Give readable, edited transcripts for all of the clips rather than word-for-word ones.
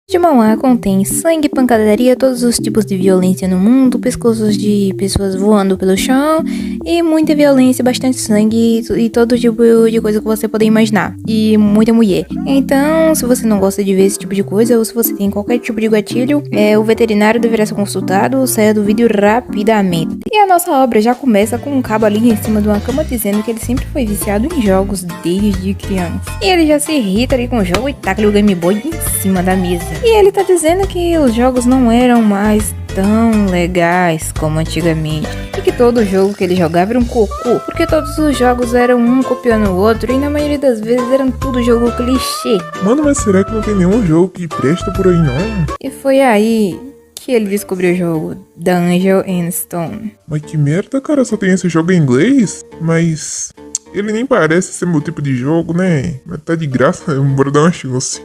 De Mauá contém sangue, pancadaria, todos os tipos de violência no mundo, pescoços de pessoas voando pelo chão e muita violência, bastante sangue e todo tipo de coisa que você puder imaginar. E muita mulher. Então, se você não gosta de ver esse tipo de coisa ou se você tem qualquer tipo de gatilho, o veterinário deverá ser consultado, saia do vídeo rapidamente. E a nossa obra já começa com um cabo ali em cima de uma cama dizendo que ele sempre foi viciado em jogos desde criança. E ele já se irrita ali com o jogo e taca o Game Boy em cima da mesa. E ele tá dizendo que os jogos não eram mais tão legais como antigamente. E que todo jogo que ele jogava era um cocô. Porque todos os jogos eram um copiando o outro. E na maioria das vezes eram tudo jogo clichê. Mano, mas será que não tem nenhum jogo que presta por aí não? E foi aí que ele descobriu o jogo Dungeon and Stone. Mas que merda, cara, só tem esse jogo em inglês? Mas ele nem parece ser meu tipo de jogo, né? Mas tá de graça, bora dar uma chance.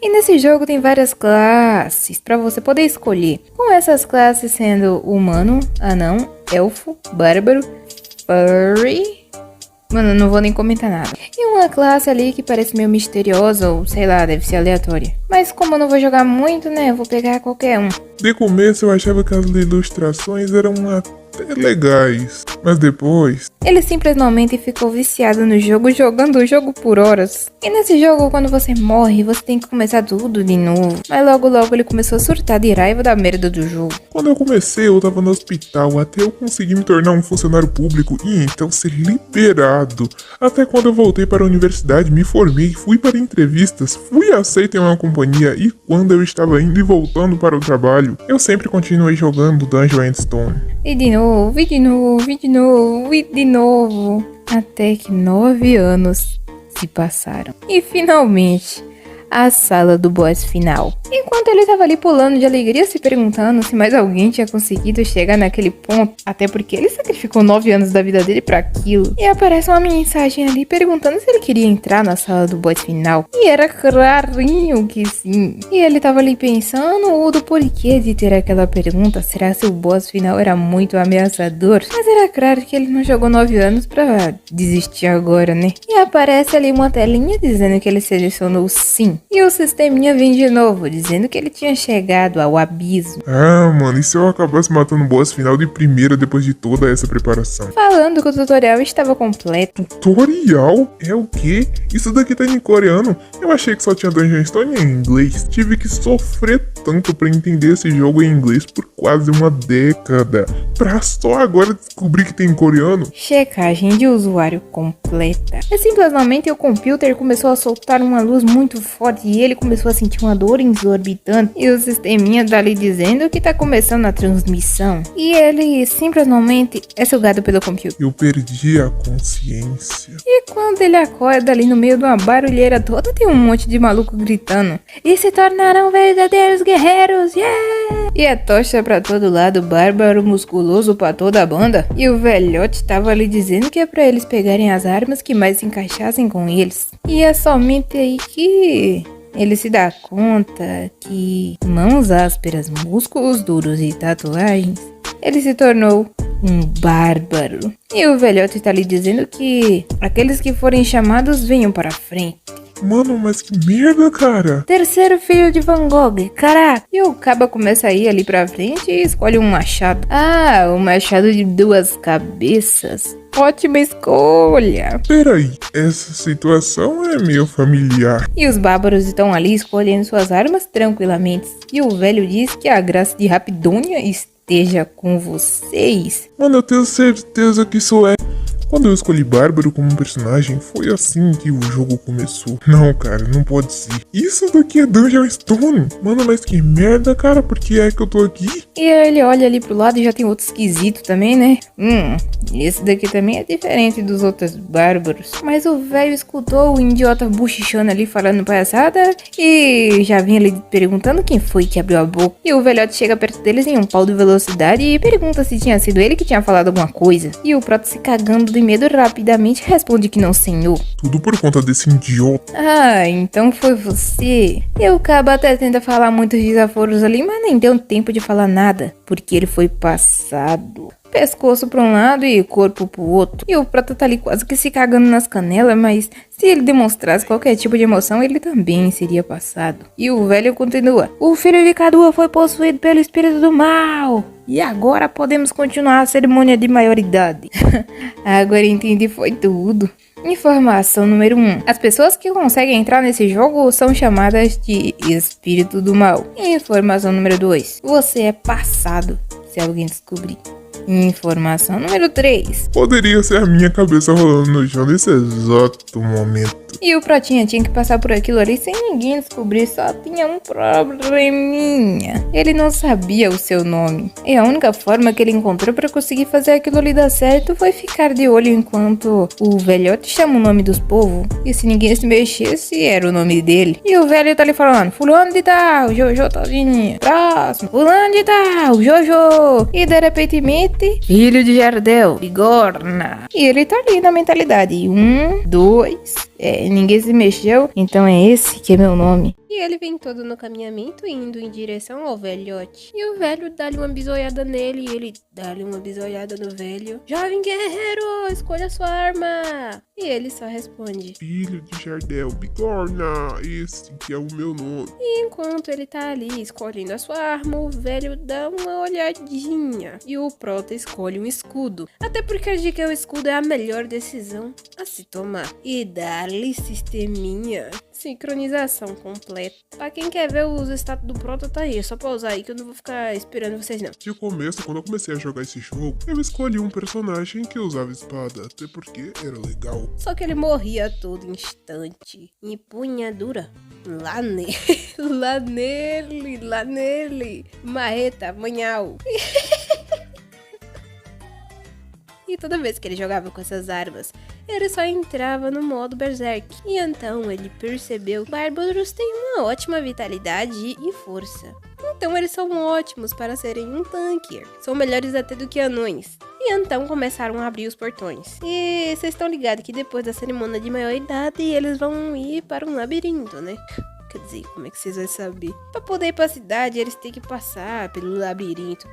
E nesse jogo tem várias classes pra você poder escolher. Com essas classes sendo humano, anão, elfo, bárbaro, furry... Mano, não vou nem comentar nada. E uma classe ali que parece meio misteriosa ou sei lá, deve ser aleatória. Mas como eu não vou jogar muito, né, eu vou pegar qualquer um. De começo eu achava que as ilustrações eram até legais, mas depois... Ele simplesmente ficou viciado no jogo, jogando o jogo por horas. E nesse jogo, quando você morre, você tem que começar tudo de novo. Mas logo ele começou a surtar de raiva da merda do jogo. Quando eu comecei, eu tava no hospital até eu conseguir me tornar um funcionário público e então ser liberado. Até quando eu voltei para a universidade, me formei, fui para entrevistas, fui aceito em uma companhia e quando eu estava indo e voltando para o trabalho, eu sempre continuei jogando Dungeon and Stone. E de novo, e de novo, e de novo, e de novo. Até que 9 anos se passaram. E finalmente, a sala do boss final. Enquanto ele tava ali pulando de alegria, se perguntando se mais alguém tinha conseguido chegar naquele ponto. Até porque ele sacrificou 9 anos da vida dele pra aquilo. E aparece uma mensagem ali perguntando se ele queria entrar na sala do boss final. E era clarinho que sim. E ele tava ali pensando do porquê de ter aquela pergunta. Será se o boss final era muito ameaçador? Mas era claro que ele não jogou 9 anos pra desistir agora, né? E aparece ali uma telinha dizendo que ele selecionou sim. E o sisteminha vem de novo, dizendo que ele tinha chegado ao abismo. Ah, mano, e se eu acabasse matando o boss final de primeira depois de toda essa preparação? Falando que o tutorial estava completo. Tutorial? É o quê? Isso daqui tá em coreano? Eu achei que só tinha Dungeon Stone em inglês. Tive que sofrer tanto pra entender esse jogo em inglês por quase uma década. Pra só agora descobrir que tem em coreano? Checagem de usuário completa. E simplesmente o computer começou a soltar uma luz muito forte e ele começou a sentir uma dor exorbitante. E o sisteminha tá ali dizendo que tá começando a transmissão. E ele simplesmente é sugado pelo computer. Eu perdi a consciência. E quando ele acorda ali no meio de uma barulheira toda, tem um monte de maluco gritando: e se tornarão verdadeiros guerreiros, yeah! E a tocha pra todo lado, bárbaro musculoso pra toda a banda. E o velhote tava ali dizendo que é pra eles pegarem as armas que mais se encaixassem com eles. E é somente aí que ele se dá conta que mãos ásperas, músculos duros e tatuagens, ele se tornou um bárbaro. E o velhote tá ali dizendo que aqueles que forem chamados venham para frente. Mano, mas que merda, cara. Terceiro filho de Van Gogh, caraca. E o caba começa a ir ali pra frente e escolhe um machado. Ah, um machado de 2 cabeças. Ótima escolha. Peraí, essa situação é meio familiar. E os bárbaros estão ali escolhendo suas armas tranquilamente. E o velho diz que a graça de Rapidônia esteja com vocês. Mano, eu tenho certeza que isso é... Quando eu escolhi Bárbaro como personagem, foi assim que o jogo começou. Não, cara, não pode ser. Isso daqui é Dungeon Stone. Mano, mas que merda, cara, por que é que eu tô aqui? E ele olha ali pro lado e já tem outro esquisito também, né? Esse daqui também é diferente dos outros bárbaros. Mas o velho escutou o idiota bochichando ali falando palhaçada e já vinha ali perguntando quem foi que abriu a boca. E o velhote chega perto deles em um pau de velocidade e pergunta se tinha sido ele que tinha falado alguma coisa. E o Proto, se cagando de medo, rapidamente responde que não, senhor. Tudo por conta desse idiota. Ah, então foi você. E o cabo até tenta falar muitos desaforos ali, mas nem deu tempo de falar nada, porque ele foi passado pescoço pra um lado e corpo pro outro. E o Prota tá ali quase que se cagando nas canelas, mas se ele demonstrasse qualquer tipo de emoção, ele também seria passado. E o velho continua: o filho de Kadua foi possuído pelo espírito do mal. E agora podemos continuar a cerimônia de maioridade. Agora entendi, foi tudo. Informação número 1. As pessoas que conseguem entrar nesse jogo são chamadas de espírito do mal. Informação número 2. Você é passado se alguém descobrir. Informação número 3. Poderia ser a minha cabeça rolando no chão nesse exato momento. E o Protinha tinha que passar por aquilo ali sem ninguém descobrir, só tinha um probleminha. Ele não sabia o seu nome. E a única forma que ele encontrou pra conseguir fazer aquilo ali dar certo foi ficar de olho enquanto o velhote chama o nome dos povos. E se ninguém se mexesse, era o nome dele. E o velho tá ali falando: fulano de tal, Jojo todinha. Próximo, fulano de tal, Jojo. E de repentemente, filho de Jardel, bigorna. E ele tá ali na mentalidade: 1, 2... ninguém se mexeu, então é esse que é meu nome. E ele vem todo no caminhamento, indo em direção ao velhote. E o velho dá-lhe uma bisoiada nele, e ele dá-lhe uma bisoiada no velho. Jovem guerreiro, escolha sua arma. E ele só responde: Filho de Jardel, bigorna, esse que é o meu nome. E enquanto ele tá ali escolhendo a sua arma, o velho dá uma olhadinha. E o Prota escolhe um escudo. Até porque a dica que o escudo é a melhor decisão a se tomar. E dá-lhe sisteminha. Sincronização completa. Pra quem quer ver os status do Prota, tá aí. É só pausar aí que eu não vou ficar esperando vocês não. De começo, quando eu comecei a jogar esse jogo, eu escolhi um personagem que usava espada, até porque era legal. Só que ele morria a todo instante. Empunhadura. Lá nele. Lá nele. Marreta, manhau. E toda vez que ele jogava com essas armas, ele só entrava no modo Berserk. E então ele percebeu que bárbaros têm uma ótima vitalidade e força. Então eles são ótimos para serem um tanker. São melhores até do que anões. E então começaram a abrir os portões. E vocês estão ligados que depois da cerimônia de maioridade eles vão ir para um labirinto, né? Quer dizer, como é que vocês vão saber? Pra poder ir pra cidade, eles têm que passar pelo labirinto.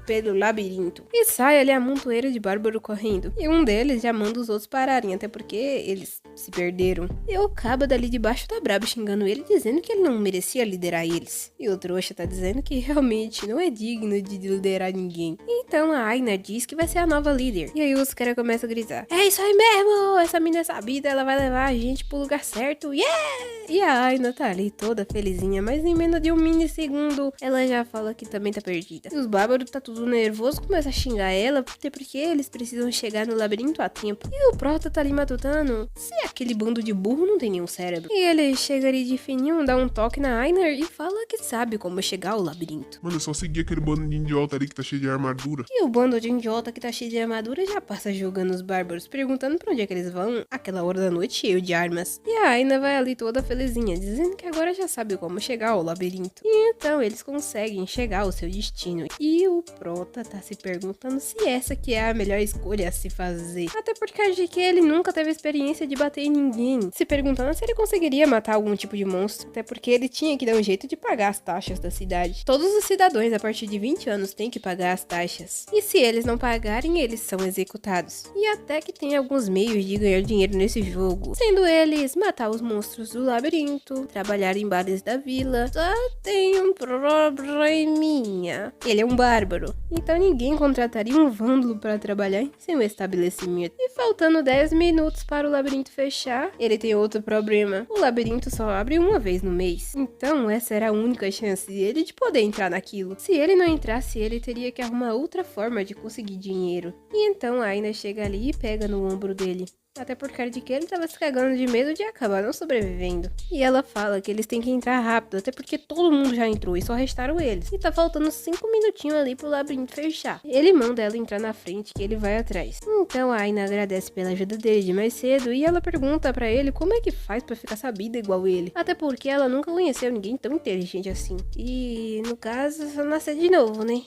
Pelo labirinto. E sai ali a montoeira de bárbaro correndo. E um deles já manda os outros pararem, até porque eles se perderam. E o cabo dali de baixo tá brabo xingando ele, dizendo que ele não merecia liderar eles. E o trouxa tá dizendo que realmente não é digno de liderar ninguém. Então a Aina diz que vai ser a nova líder. E aí os caras começam a gritar: é isso aí mesmo! Essa mina é sabida, ela vai levar a gente pro lugar certo. Yeah! E a Aina tá ali toda felizinha, mas em menos de um minissegundo ela já fala que também tá perdida. E os bárbaros tá tudo nervoso, começa a xingar ela, até porque eles precisam chegar no labirinto a tempo. E o Prota tá ali matutando se aquele bando de burro não tem nenhum cérebro. E ele chega ali de fininho, dá um toque na Aina e fala que sabe como chegar ao labirinto. Mano, eu só segui aquele bando de idiota ali que tá cheio de armadura. E o bando de idiota que tá cheio de armadura já passa jogando os bárbaros, perguntando pra onde é que eles vão aquela hora da noite cheio de armas. E a Aina vai ali toda felizinha, dizendo que agora já sabe como chegar ao labirinto. E então eles conseguem chegar ao seu destino. E o Prota tá se perguntando se essa que é a melhor escolha a se fazer. Até porque a GQ ele nunca teve experiência de bater em ninguém. Se perguntando se ele conseguiria matar algum tipo de monstro. Até porque ele tinha que dar um jeito de pagar as taxas da cidade. Todos os cidadãos a partir de 20 anos têm que pagar as taxas. E se eles não pagarem, eles são executados. E até que tem alguns meios de ganhar dinheiro nesse jogo. Sendo eles matar os monstros do labirinto, trabalhar em bares da vila. Só tem um probleminha. Ele é um bárbaro. Então ninguém contrataria um vândalo para trabalhar em seu estabelecimento. E faltando 10 minutos para o labirinto fechar, ele tem outro problema. O labirinto só abre uma vez no mês. Então essa era a única chance dele de poder entrar naquilo. Se ele não entrasse, ele teria que arrumar outra forma de conseguir dinheiro. E então a Aina chega ali e pega no ombro dele. Até por causa de que ele tava se cagando de medo de acabar não sobrevivendo. E ela fala que eles têm que entrar rápido, até porque todo mundo já entrou e só restaram eles. E tá faltando 5 minutinhos ali pro labirinto fechar. Ele manda ela entrar na frente, que ele vai atrás. Então a Aina agradece pela ajuda dele de mais cedo e ela pergunta pra ele como é que faz pra ficar sabida igual ele. Até porque ela nunca conheceu ninguém tão inteligente assim. E no caso, só nascer de novo, né?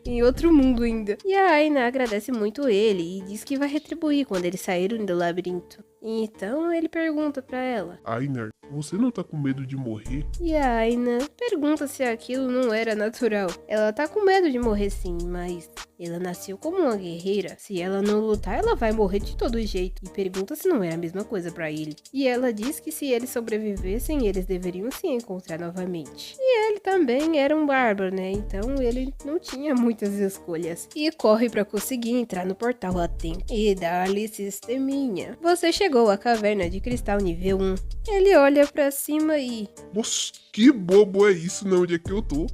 Em outro mundo ainda. E a Aina agradece muito ele e diz que vai retribuir quando eles saíram do labirinto. Então ele pergunta pra ela: Aina, você não tá com medo de morrer? E a Aina pergunta se aquilo não era natural. Ela tá com medo de morrer sim, mas ela nasceu como uma guerreira. Se ela não lutar, ela vai morrer de todo jeito. E pergunta se não é a mesma coisa pra ele. E ela diz que se eles sobrevivessem, eles deveriam se encontrar novamente. E ele também era um bárbaro, né? Então ele não tinha muitas escolhas. E corre pra conseguir entrar no portal a tempo. E dá-lhe sisteminha. Você chegou à caverna de cristal nível 1. Ele olha pra cima e... Nossa, que bobo é isso, não? Onde é que eu tô?